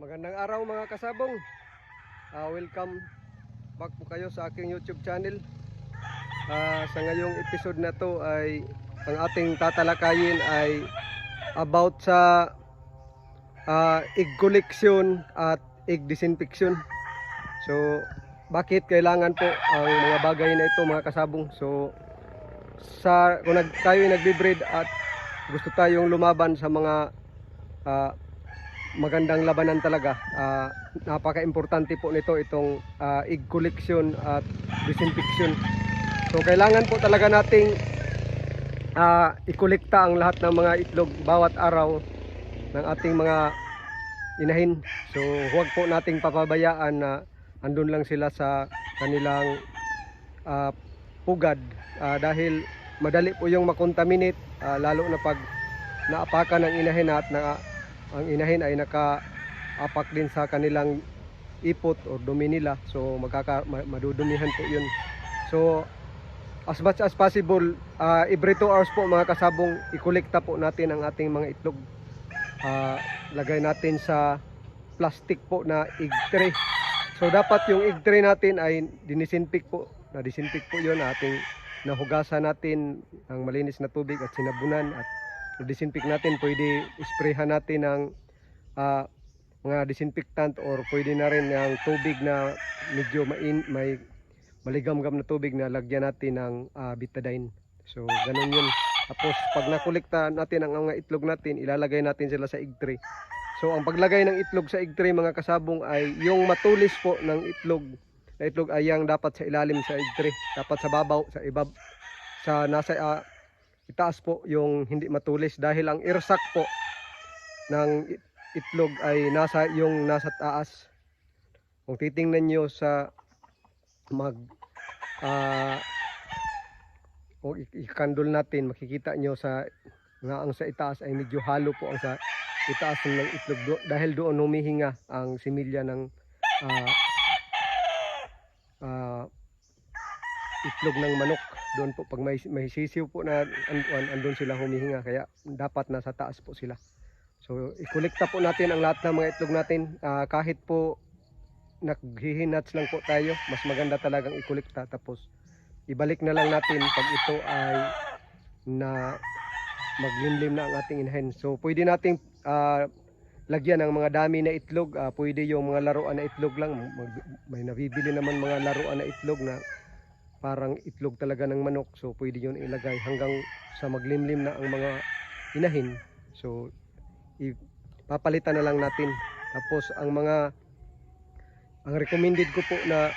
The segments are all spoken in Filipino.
Magandang araw mga kasabong. Welcome back po kayo sa aking YouTube channel. Sa ngayong episode na to ay ang ating tatalakayin ay about sa egg collection at egg disinfection. So bakit kailangan po ang mga bagay na ito mga kasabong? So kung tayo nagbe-breed at gusto tayong lumaban sa mga magandang labanan talaga, napaka-importante po nito itong egg collection at disinfection. So kailangan po talaga nating i-kolekta ang lahat ng mga itlog bawat araw ng ating mga inahin. So huwag po nating papabayaan na andun lang sila sa kanilang pugad, dahil madali po yung makontaminate, lalo na pag naapakan ng inahin at ang inahin ay nakaapak din sa kanilang ipot o dumi nila. So madudumihan po yun. So as much as possible, every 2 hours po mga kasabong, i-kolekta po natin ang ating mga itlog. Lagay natin sa plastic po na egg tray. So dapat yung egg tray natin ay dinisinfect po. Na-disinfect po yun, ating nahugasan natin ng malinis na tubig at sinabunan, at disinfect natin. Pwede isprayhan natin ng mga disinfectant, or pwede na rin ng tubig na medyo may maligam-gam na tubig na lagyan natin ng betadine. So ganun yun. Tapos pag nakolekta natin ang mga itlog natin, ilalagay natin sila sa egg tray. So ang paglagay ng itlog sa egg tray mga kasabong ay yung matulis po ng itlog na itlog ay yang dapat sa ilalim sa egg tray. Dapat sa babaw, sa nasa itaas po yung hindi matulis, dahil ang air sac po ng itlog ay nasa taas. Kung titingnan nyo sa kung ikandol natin, makikita nyo ang sa itaas ay medyo halo po ang sa itaas ng itlog, dahil doon humihinga ang similya ng itlog ng manok. Doon po pag may sisiw po na andun sila humihinga, kaya dapat nasa taas po sila. So ikolekta po natin ang lahat ng mga itlog natin. Kahit po naghihinats lang po tayo, mas maganda talagang ikolekta, tapos ibalik na lang natin pag ito ay na maglimlim na ang ating inahin. So pwede nating lagyan ng mga dami na itlog. Pwede yung mga laruan na itlog lang. May nabibili naman mga laruan na itlog na parang itlog talaga ng manok. So pwede yun ilagay hanggang sa maglimlim na ang mga inahin. So ipapalitan na lang natin. Tapos ang recommended ko po na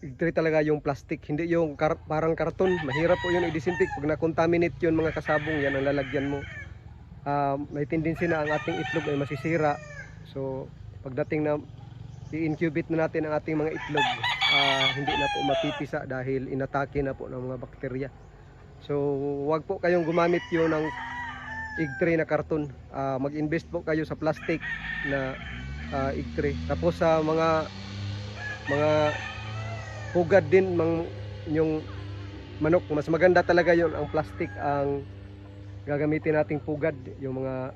egg tray talaga yung plastic, hindi yung parang karton. Mahirap po yun i-disinfect pag na-contaminate yun mga kasabong. Yan ang lalagyan mo. May tendency na ang ating itlog ay masisira. So pagdating na i-incubate na natin ang ating mga itlog, hindi na po mapipisa dahil inatake na po ng mga bakterya. So wag po kayong gumamit yun ng egg tray na karton. Mag-invest po kayo sa plastic na egg tray. Tapos sa mga pugad din yung manok, mas maganda talaga yun ang plastic ang gagamitin nating pugad, yung mga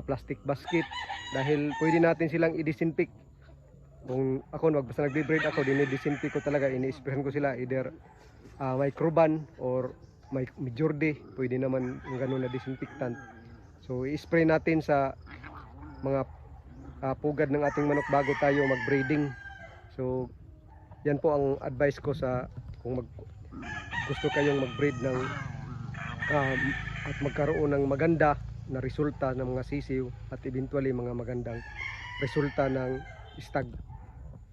plastic basket, dahil pwede natin silang i-disinfect. Kung ako basta nagbe-breed ako, dinidisinfect ko talaga, ini-sprayan ko sila, either microban or Jordi, pwede naman yung ganun na disinfectant. So i-spray natin sa mga pugad ng ating manok bago tayo mag-breeding. So yan po ang advice ko sa kung gusto kayong mag-breed ng at magkaroon ng maganda na resulta ng mga sisiw, at eventually mga magandang resulta ng stag.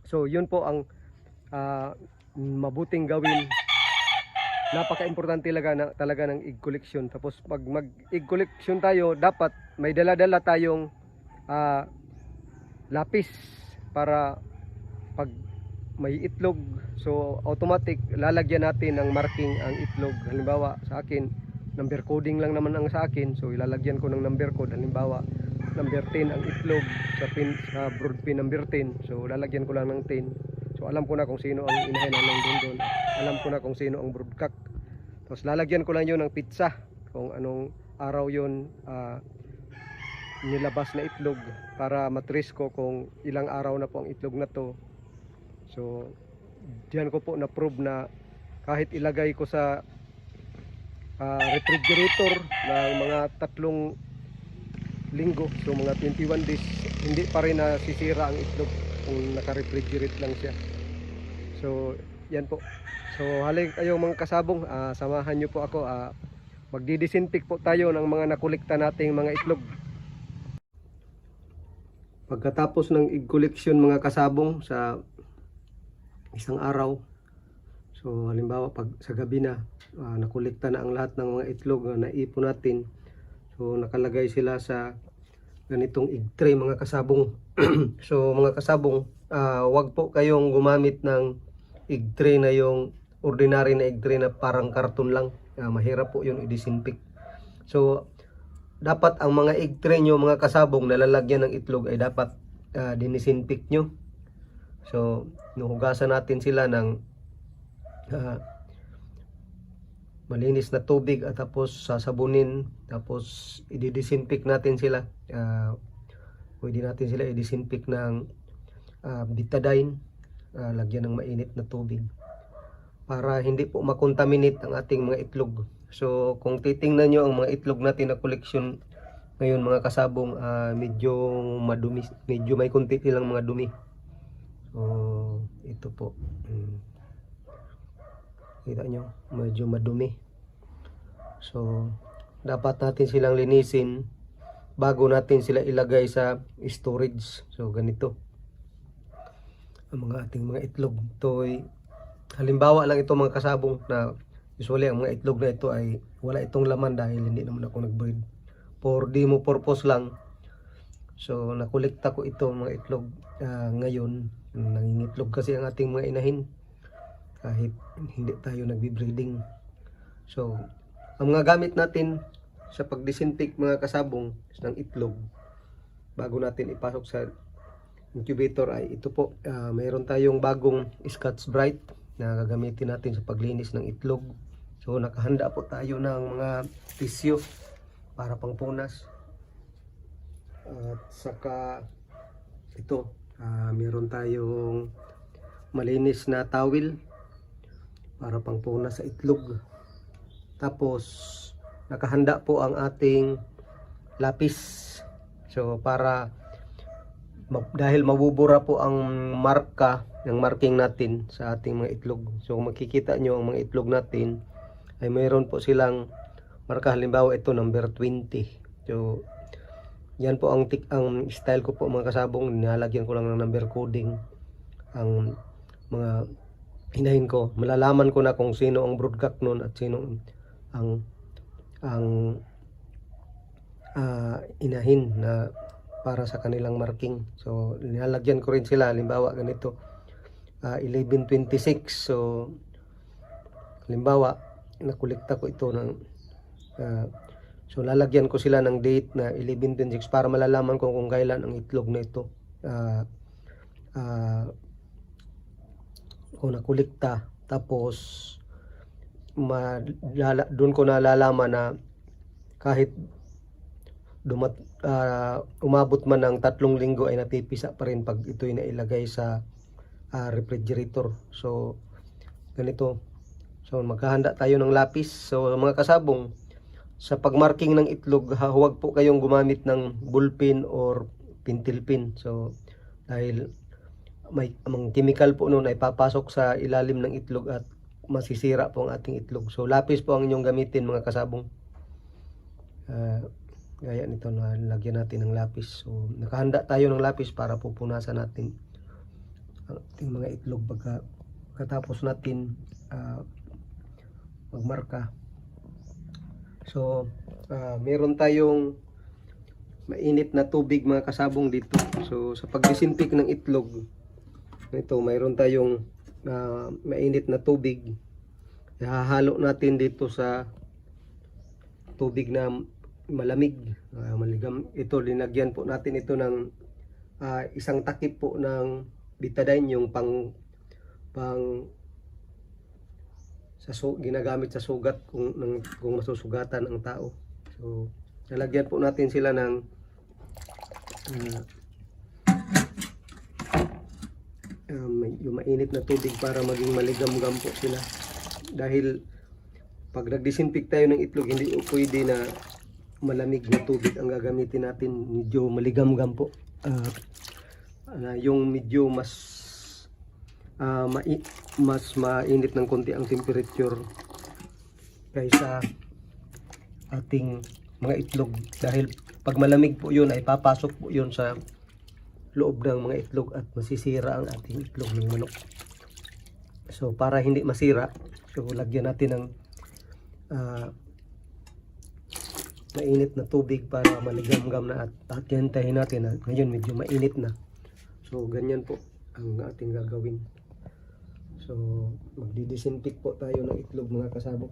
So yun po ang mabuting gawin. Napaka-importante talaga ng egg collection. Tapos pag mag-egg collection tayo, dapat may dala-dala tayong lapis para pag may itlog, so automatic lalagyan natin ng marking ang itlog. Halimbawa sa akin, number coding lang naman ang sa akin, so ilalagyan ko ng number code. Halimbawa number 10 ang itlog sa brood pin number 10, so lalagyan ko lang ng 10. So alam ko na kung sino ang inahin ng doon. Alam ko na kung sino ang broodcock. Tapos lalagyan ko lang yun ng pizza kung anong araw yun nilabas na itlog para matrace ko kung ilang araw na po ang itlog na to. So diyan ko po na prove na kahit ilagay ko sa refrigerator ng mga 3 linggo, so mga 21 days, hindi pa rin nasisira ang itlog kung naka-refrigerate lang siya. So yan po. So halika kayo mga kasabong, samahan nyo po ako, magdi-disinfect po tayo ng mga nakolekta nating mga itlog. Pagkatapos ng egg collection mga kasabong sa isang araw, so halimbawa pag sa gabi na nakolekta na ang lahat ng mga itlog na naipon natin, so nakalagay sila sa ganitong egg tray mga kasabong. So mga kasabong, wag po kayong gumamit ng egg tray na yung ordinary na egg tray na parang karton lang. Mahirap po yung i-disinfect. So dapat ang mga egg tray nyo mga kasabong na lalagyan ng itlog ay dapat dinisinfect nyo. So nuhugasan natin sila ng malinis na tubig at tapos sasabunin, tapos i-disinfect natin sila. Pwede natin sila i-disinfect ng betadine, lagyan ng mainit na tubig para hindi po makontaminate ang ating mga itlog. So kung titingnan nyo ang mga itlog natin na collection ngayon mga kasabong, medyo madumi, medyo may konti silang mga dumi. So ito po, kita nyo, medyo madumi. So dapat natin silang linisin bago natin sila ilagay sa storage. So ganito ang mga ating mga itlog. Ito ay halimbawa lang ito mga kasabong, na usually ang mga itlog na ito ay wala itong laman dahil hindi naman ako nag-breed. For demo purpose lang. So nakolekta ko ito mga itlog ngayon. Nangingitlog kasi ang ating mga inahin kahit hindi tayo nagbi-breeding. So ang mga gamit natin sa pag-disinfect mga kasabong ng itlog bago natin ipasok sa incubator ay ito po. Mayroon tayong bagong Scotch Brite na gagamitin natin sa paglinis ng itlog. So nakahanda po tayo ng mga tissue para pangpunas. At saka ito, meron tayong malinis na towel para pangpunas sa itlog. Tapos nakahanda po ang ating lapis. So para dahil mabubura po ang marka, yung marking natin sa ating mga itlog. So makikita nyo ang mga itlog natin ay mayroon po silang marka. Halimbawa ito number 20. So yan po ang style ko po mga kasabong. Nilalagyan ko lang ng number coding ang mga inahin ko. Malalaman ko na kung sino ang broodcock nun at sino ang inahin na para sa kanilang marking. So nilalagyan ko rin sila, halimbawa ganito 11:26. So halimbawa nakolekta ko ito ng so lalagyan ko sila ng date na 11:26 para malalaman ko kung kailan ang itlog na ito kung nakolekta. Tapos doon ko nalalaman na kahit umabot man ng 3 linggo ay napipisa pa rin pag ito'y nailagay sa refrigerator. So ganito. So maghahanda tayo ng lapis. So mga kasabong, sa pagmarking ng itlog, huwag po kayong gumamit ng ballpen or pentel pen. So dahil ang chemical po noon ay papasok sa ilalim ng itlog at masisira po ang ating itlog. So lapis po ang inyong gamitin mga kasabong. Gaya nito na lagyan natin ng lapis. So nakahanda tayo ng lapis para pupunasan natin ang ating mga itlog pagkatapos natin magmarka. So meron tayong mainit na tubig mga kasabong dito. So sa pagdisinfect ng itlog ito, mayroon tayong mainit na tubig. Ihahalo natin dito sa tubig na malamig, maligam. Ito, linagyan po natin ito ng isang takip po ng betadine, yung pang ginagamit sa sugat kung masusugatan ang tao. So lalagyan po natin sila ng ah, medyo mainit na tubig para maging maligam-gam po sila. Dahil pag nag-disinfect tayo ng itlog, hindi po pwede na malamig na tubig ang gagamitin natin. Medyo maligam-gam po. Yung medyo mas mainit ng konti ang temperature kaysa ating mga itlog. Dahil pag malamig po yun, ay papasok po yun sa loob ng mga itlog at masisira ang ating itlog ng manok. So para hindi masira, so lagyan natin ng mainit na tubig para maligam-gam na, at hintayin natin na ngayon medyo mainit na. So ganyan po ang ating gagawin. So magdi-disinfect po tayo ng itlog mga kasabong.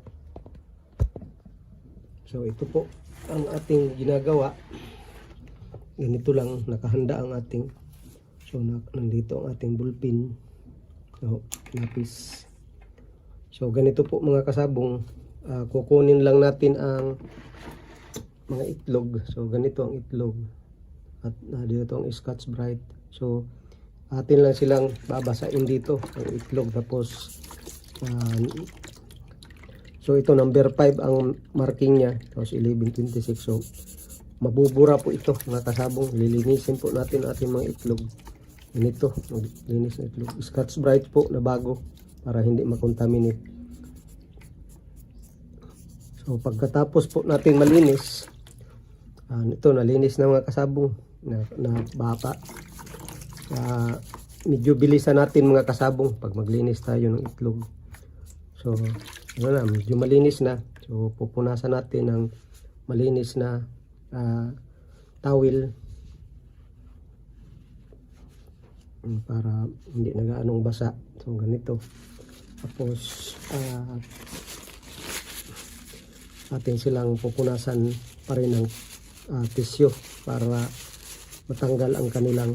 So ito po ang ating ginagawa. Ganito lang, nakahanda ang ating, so nandito ang ating bulpin, so lapis. So ganito po mga kasabong, kukunin lang natin ang mga itlog. So ganito ang itlog at dito ang Scotch Brite. So atin lang silang babasain dito ang itlog. Tapos so ito number 5 ang marking niya, tapos 1126. So mabubura po ito mga kasabong. Lilinisin po natin ating mga itlog. Ganito, linis na itlog. Scotch Brite po na bago para hindi makontaminate. So pagkatapos po natin malinis, ito nalinis na mga kasabong na bata. Medyo bilisan natin mga kasabong pag maglinis tayo ng itlog. So ano na, medyo malinis na. So pupunasan natin ng malinis na towel para hindi na gaanong basa. So ganito. Tapos atin silang pupunasan pa rin ng tissue para matanggal ang kanilang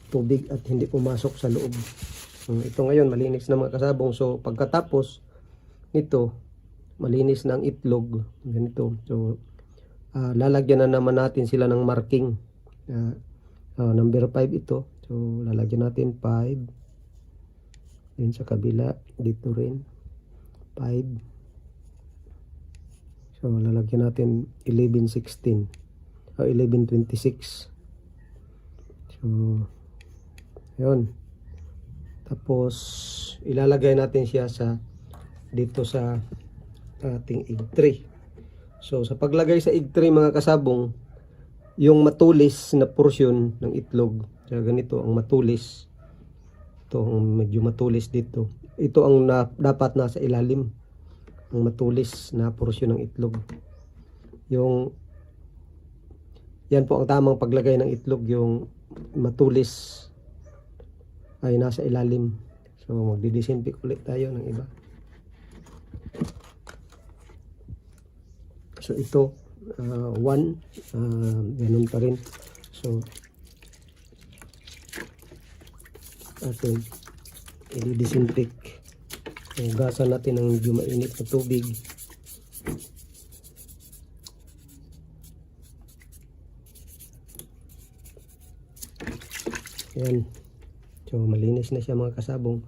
tubig at hindi pumasok sa loob. Ito ngayon malinis na mga kasabong. So pagkatapos nito, malinis na ang itlog. Ganito. So lalagyan na naman natin sila ng marking. Number 5 ito. So lalagyan natin 5. Din sa kabila dito rin 5. So lalagyan natin 1116 o 1126. So yun. Tapos ilalagay natin siya sa dito sa ating egg tray. So sa paglagay sa egg tray mga kasabong, yung matulis na porsyon ng itlog, kaya ganito ang matulis, ito ang medyo matulis dito, ito ang dapat nasa ilalim, ang matulis na porsyon ng itlog. Yung yan po ang tamang paglagay ng itlog, yung matulis ay nasa ilalim. So magdi-disinfect ulit tayo ng iba. So ito 1 ganun pa rin. So atin i-disinfect. Hugasan natin ng medyo mainit na tubig. Yan. So malinis na siya mga kasabong.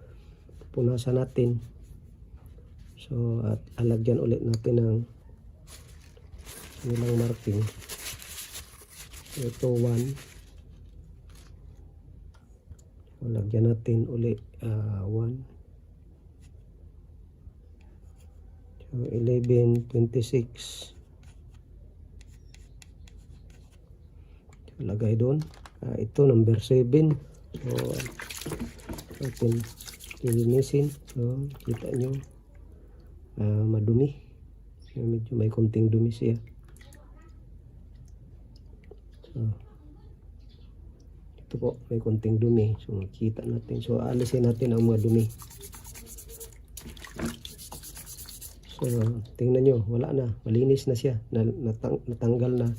Punasan natin. So at alagyan ulit natin ng ilang marking. Ito 1. So, lagyan natin ulit 1. So 1126. So, lagay doon. Ito number 7. So atin lilinisin. So kita nyo madumi. So, medyo may konting dumi siya. So, ito po may konting dumi. So makita natin. So alisin natin ang mga dumi. So tingnan nyo, wala na, malinis na siya, natanggal na.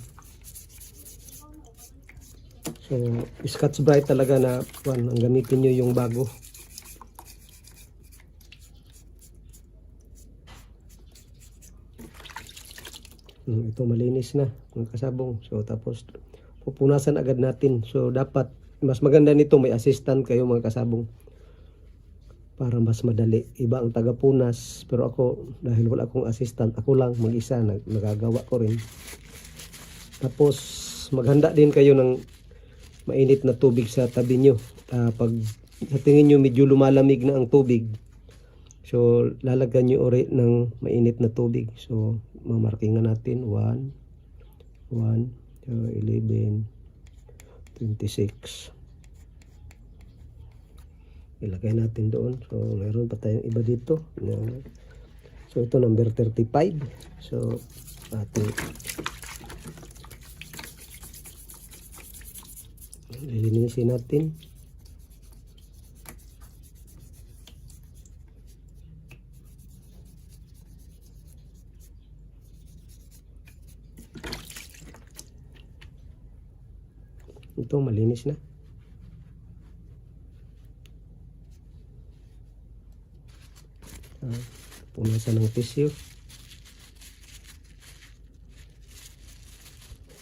So Scotch Brite talaga na ang gamitin nyo yung bago. Ito malinis na mga kasabong. So tapos pupunasan agad natin. So dapat mas maganda nito may assistant kayo mga kasabong para mas madali. Iba ang tagapunas pero ako dahil wala akong assistant, ako lang mag-isa nagagawa ko rin. Tapos maghanda din kayo ng mainit na tubig sa tabi nyo. Pag sa tingin nyo medyo lumalamig na ang tubig, so lalagyan nyo uri ng mainit na tubig. So mamarkingan natin 1, 11, 26. Ilagay natin doon. So meron pa tayong iba dito. So ito number 35. So ating lilinisin natin. Ito malinis na. Punasan ng tissue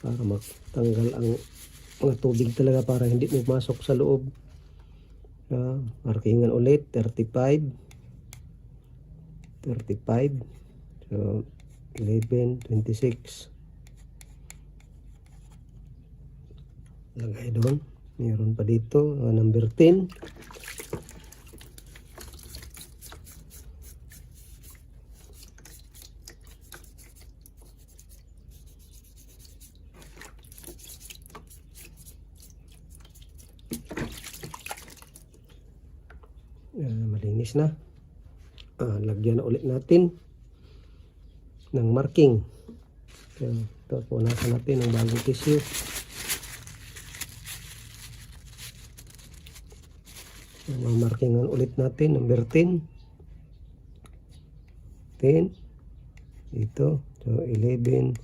para matanggal ang mga tubig talaga, para hindi pumasok sa loob. Markingan ulit 35. So 11, 26. Lagay doon. Meron pa dito number 10. Malinis na. Lagyan na ulit natin ng marking. Ito, punasan natin ng bagong tissue. Markingan ulit natin number 10. Ito. So 11,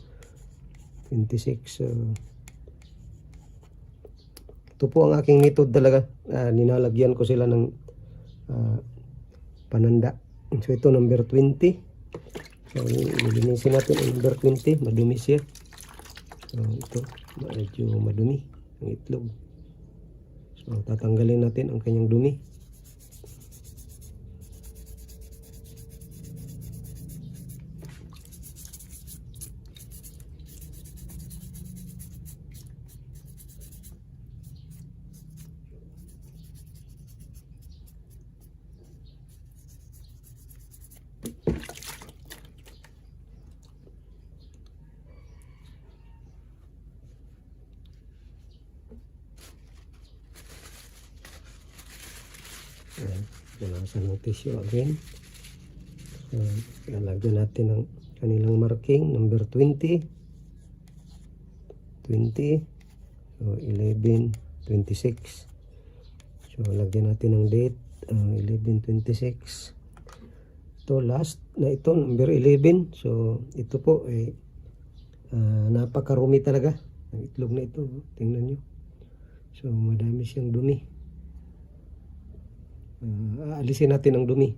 26. Ito po ang aking method talaga. Ninalagyan ko sila ng pananda. So ito number 20. So lilinisin natin ang number 20. Madumi siya. So ito medyo madumi ang itlog. So tatanggalin natin ang kanyang dumi. Punasan ng tissue again. So, lalagyan natin ang kanilang marking number 20. So 11, 26. So lagyan natin ng date 11/26. Ito last na ito number 11. So ito po ay napakarumi talaga ang itlog na ito. Tingnan nyo. So madami siyang dumi. Aalisin natin ang dumi.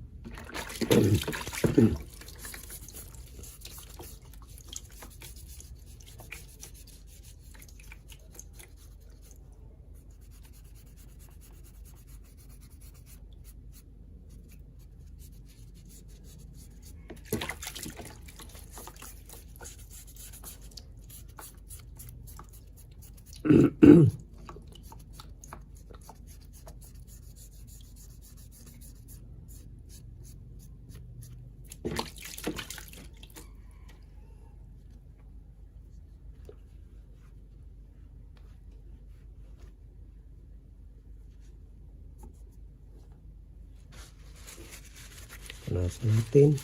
Punasan natin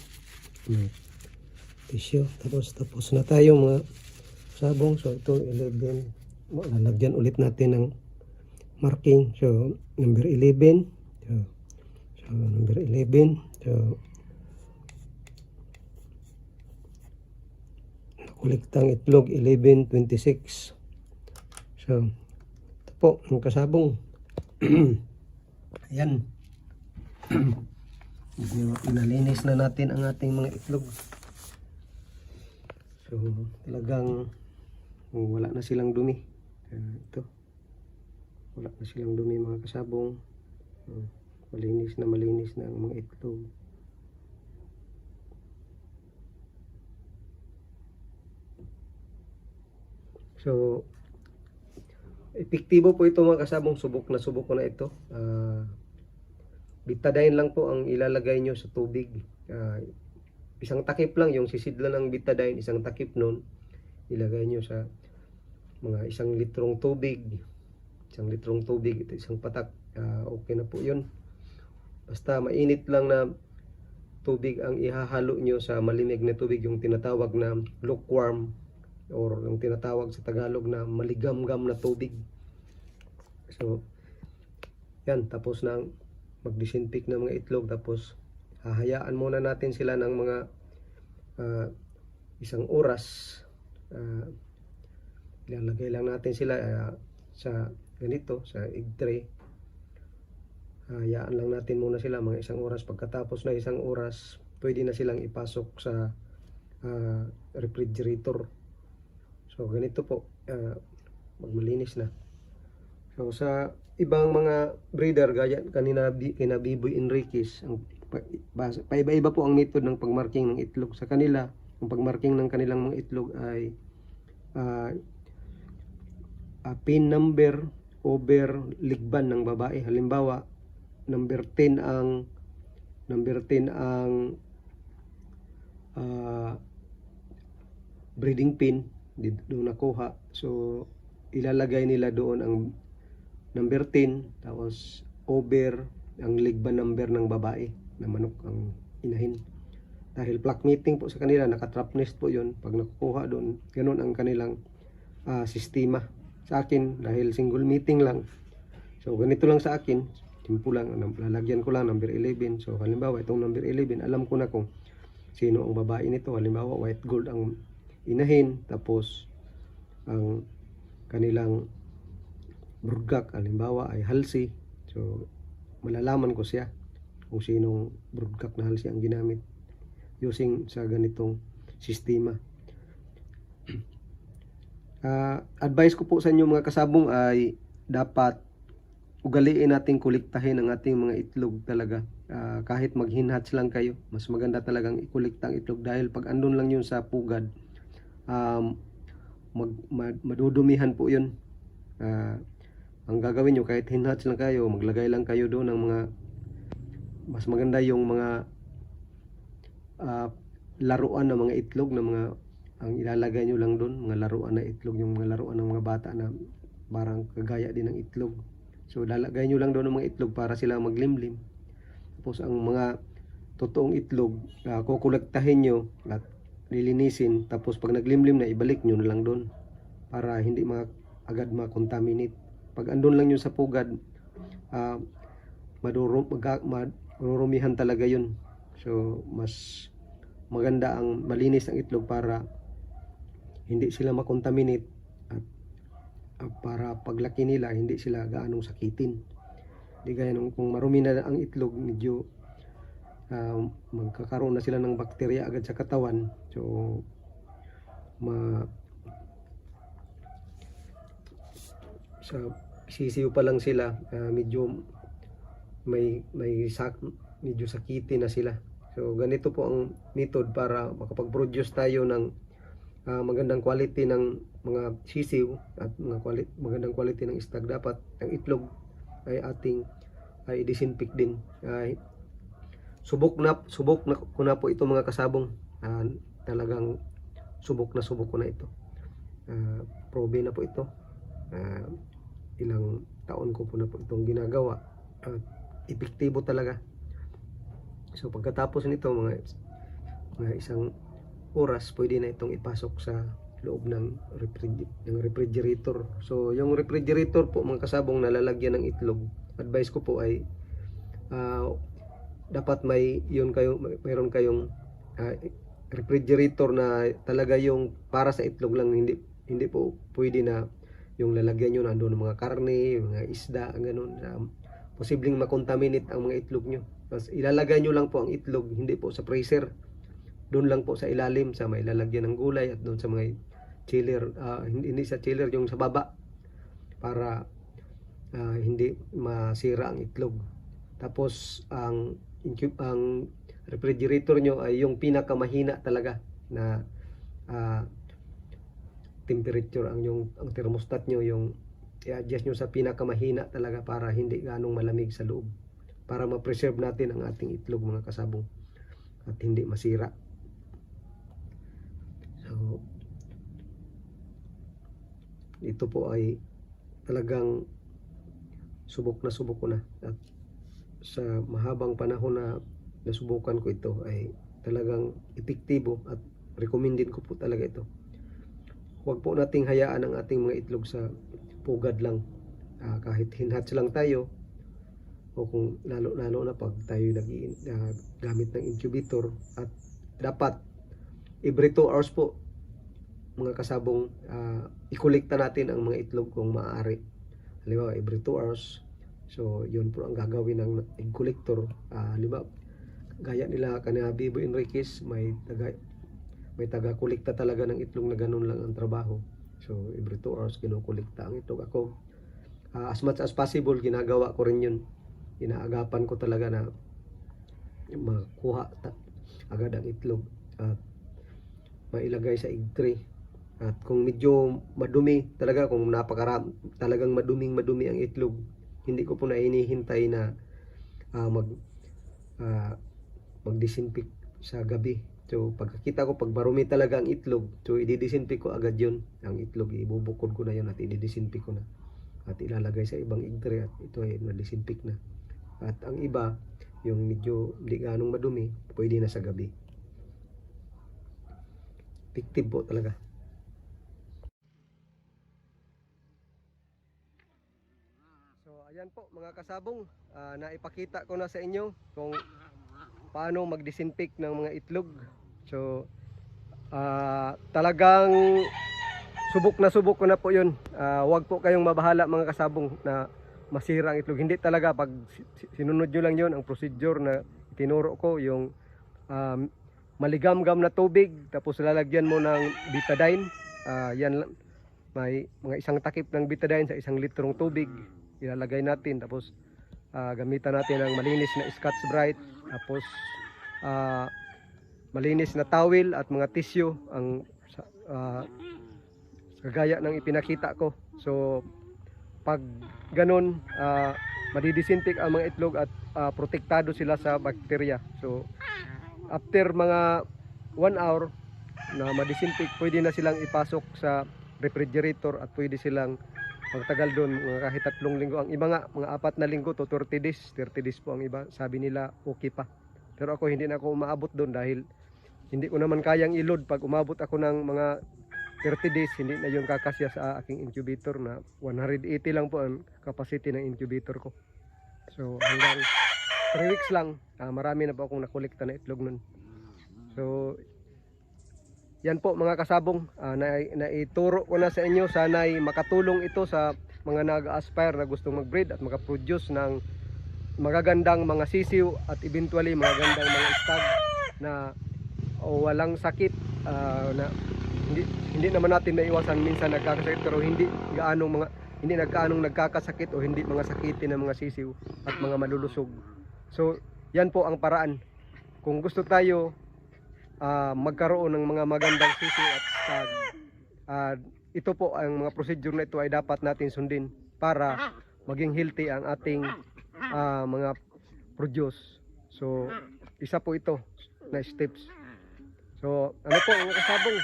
tissue. Tapos na tayo mga sabong. So ito 11. Lalagyan ulit natin ng marking. So number 11. So number 11. So nakuliktang itlog 11/26. So ito po ang kasabong. Ayan. Nalinis na natin ang ating mga itlog. So talagang wala na silang dumi. Ito, wala na silang dumi mga kasabong. Malinis na ang mga itlog. So epektibo po ito mga kasabong. Subok ko na ito. Betadine lang po ang ilalagay nyo sa tubig. Isang takip lang, yung sisidlan ng betadine, isang takip nun, ilagay nyo sa mga 1 litrong tubig. 1 litrong tubig, ito isang patak. Okay na po yun. Basta mainit lang na tubig ang ihahalo nyo sa malimig na tubig, yung tinatawag na lukewarm, or yung tinatawag sa Tagalog na maligamgam na tubig. So yan, tapos na mag-disinfect ng mga itlog, tapos hahayaan muna natin sila ng mga 1 oras. Ilalagay lang natin sila sa ganito, sa egg tray. Hayaan lang natin muna sila mga 1 oras. Pagkatapos na 1 oras, pwede na silang ipasok sa refrigerator. So ganito po, magmalinis na. So sa ibang mga breeder, gaya kanina kina Biboy Enriquez, paiba-iba po ang method ng pagmarking ng itlog. Sa kanila, ang pagmarking ng kanilang mga itlog ay pin number over ligban ng babae. Halimbawa, number 10 ang breeding pin doon nakuha. So ilalagay nila doon ang number 10, tapos over ang ligban number ng babae na manok ang inahin. Dahil flock mating po sa kanila, naka-trap nest po yun. Pag nakukuha doon, ganun ang kanilang sistema. Sa akin, dahil single mating lang, so ganito lang sa akin, simple lang, lalagyan ko lang number 11. So halimbawa itong number 11, alam ko na kung sino ang babae nito. Halimbawa white gold ang inahin, tapos ang kanilang broodcock halimbawa ay halsey. So malalaman ko siya kung sinong broodcock na halsey ang ginamit using sa ganitong sistema. Advice ko po sa inyo mga kasabong ay dapat ugaliin nating kuliktahin ang ating mga itlog talaga. Kahit mag-hinhatch lang kayo, mas maganda talagang ikulikta ang itlog, dahil pag andun lang yun sa pugad, madudumihan po yun. Ang gagawin nyo, kahit hinhatch lang kayo, maglagay lang kayo doon ng mga, mas maganda yung mga laruan ng mga itlog, na mga ang ilalagay nyo lang doon, mga laruan na itlog, yung mga laruan ng mga bata na parang kagaya din ng itlog. So lalagay nyo lang doon ng mga itlog para sila maglimlim. Tapos ang mga totoong itlog, kukulektahin nyo at lilinisin. Tapos pag naglimlim na, ibalik nyo na lang doon para hindi agad ma-contaminate. Pag andun lang yun sa pugad, madurumihan talaga yun. So mas maganda ang malinis ang itlog para hindi sila makontaminate, at para paglaki nila hindi sila gaanong sakitin. Di gaya nung kung marumi na ang itlog, medyo magkakaroon na sila ng bakterya agad sa katawan. So sa sisiyo pa lang sila, medyo medyo sakitin na sila. So ganito po ang method para makapag-produce tayo ng magandang quality ng mga sisiw at magandang quality ng istag. Dapat ang itlog ay i-disinfect din. Subok na ko na po ito mga kasabong. Talagang subok ko na ito. Probe na po ito. Ilang taon ko po na po itong ginagawa. Epektibo talaga. So pagkatapos nito, mga 1 oras, pwede na itong ipasok sa loob ng refrigerator. So yung refrigerator po mga kasabong na lalagyan ng itlog, advice ko po ay dapat mayroon kayong refrigerator na talaga yung para sa itlog lang. Hindi po pwede na yung lalagyan nyo na doon mga karne, mga isda, ganun. Posibleng makontaminate ang mga itlog nyo. Tapos ilalagay nyo lang po ang itlog, hindi po sa freezer. doon lang po sa ilalim sa may lalagyan ng gulay at doon sa mga chiller, hindi sa chiller, yung sa baba, para hindi masira ang itlog. Tapos ang refrigerator nyo ay yung pinakamahina talaga na temperature, ang thermostat nyo, yung i-adjust nyo sa pinakamahina talaga para hindi ganong malamig sa loob, para ma-preserve natin ang ating itlog, mga kasabong, at hindi masira. So ito po ay talagang subok ko na, at sa mahabang panahon na nasubukan ko ito ay talagang epektibo at recommended ko po talaga ito. Huwag po nating hayaan ang ating mga itlog sa pugad lang, kahit hinhatch lang tayo, o kung lalo na pag tayo gamit ng incubator. At dapat every 2 hours po, mga kasabong, i-kolekta natin ang mga itlog kung maaari. Halimbawa every 2 hours. So yun po ang gagawin ng egg collector. Halimbawa gaya nila kanina Bibo Enriquez, may taga-kolekta talaga ng itlog na ganun lang ang trabaho. So every 2 hours kinukolekta ang itlog. Ako, as much as possible, ginagawa ko rin yun. Inaagapan ko talaga na makuha agad ang itlog at mailagay sa egg tray. At kung medyo madumi talaga, kung talagang madumi ang itlog, hindi ko po na hinihintay na mag-disinfect sa gabi. So pagkakita ko, pag marumi talaga ang itlog, so i-disinfect ko agad yun. Ang itlog, ibubukod ko na yun at i-disinfect ko na at ilalagay sa ibang egg tray, at ito ay na-disinfect na. At ang iba, yung medyo hindi ganong madumi, pwede na sa gabi. Effective po talaga. So ayan po mga kasabong, naipakita ko na sa inyo kung paano mag-disinfect ng mga itlog. So talagang subok ko na po yun. Huwag po kayong mabahala mga kasabong na masira ang itlog. Hindi talaga, pag sinunod nyo lang yun, ang procedure na tinuro ko, yung maligam-gam na tubig, tapos lalagyan mo ng betadine. Yan, may mga isang takip ng betadine sa 1 litrong tubig, ilalagay natin. Tapos gamitan natin ang malinis na Scotch Brite, tapos malinis na towel at mga tissue, ang kagaya ng ipinakita ko. So pag ganun, madidisinfect ang mga itlog at protektado sila sa bakterya. So after mga 1 hour na madisinfect, pwede na silang ipasok sa refrigerator at pwede silang magtagal doon kahit 3 linggo. Ang iba nga, mga 4 na linggo to 30 days. 30 days po ang iba, sabi nila okay pa. Pero ako, hindi na ako umaabot doon dahil hindi ko naman kayang i-load. Pag umabot ako ng mga 30 days, hindi na yung kakasya sa aking incubator, na 180 lang po ang capacity ng incubator ko. So hanggang 3 weeks lang, marami na po akong nakolekta na itlog nun. So yan po mga kasabong, naituro ko na sa inyo. Sana'y makatulong ito sa mga nag-aspire na gustong mag-breed at makaproduce ng magagandang mga sisiw at eventually magagandang mga stag na walang sakit, na hindi naman natin maiwasan, minsan nagkakasakit, pero hindi nagkaanong nagkakasakit o hindi mga sakitin ng mga sisiw at mga malulusog. So yan po ang paraan. Kung gusto tayo magkaroon ng mga magandang sisiw at stag, ito po, ang mga procedure na ito ay dapat natin sundin para maging healthy ang ating mga produce. So isa po ito na steps. So ano po mga kasabong,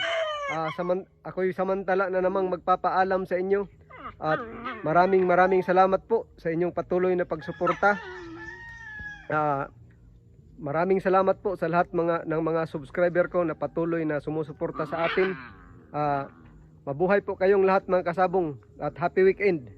ako'y samantala na namang magpapaalam sa inyo, at maraming salamat po sa inyong patuloy na pagsuporta. Maraming salamat po sa lahat ng mga subscriber ko na patuloy na sumusuporta sa atin. Mabuhay po kayong lahat mga kasabong, at happy weekend.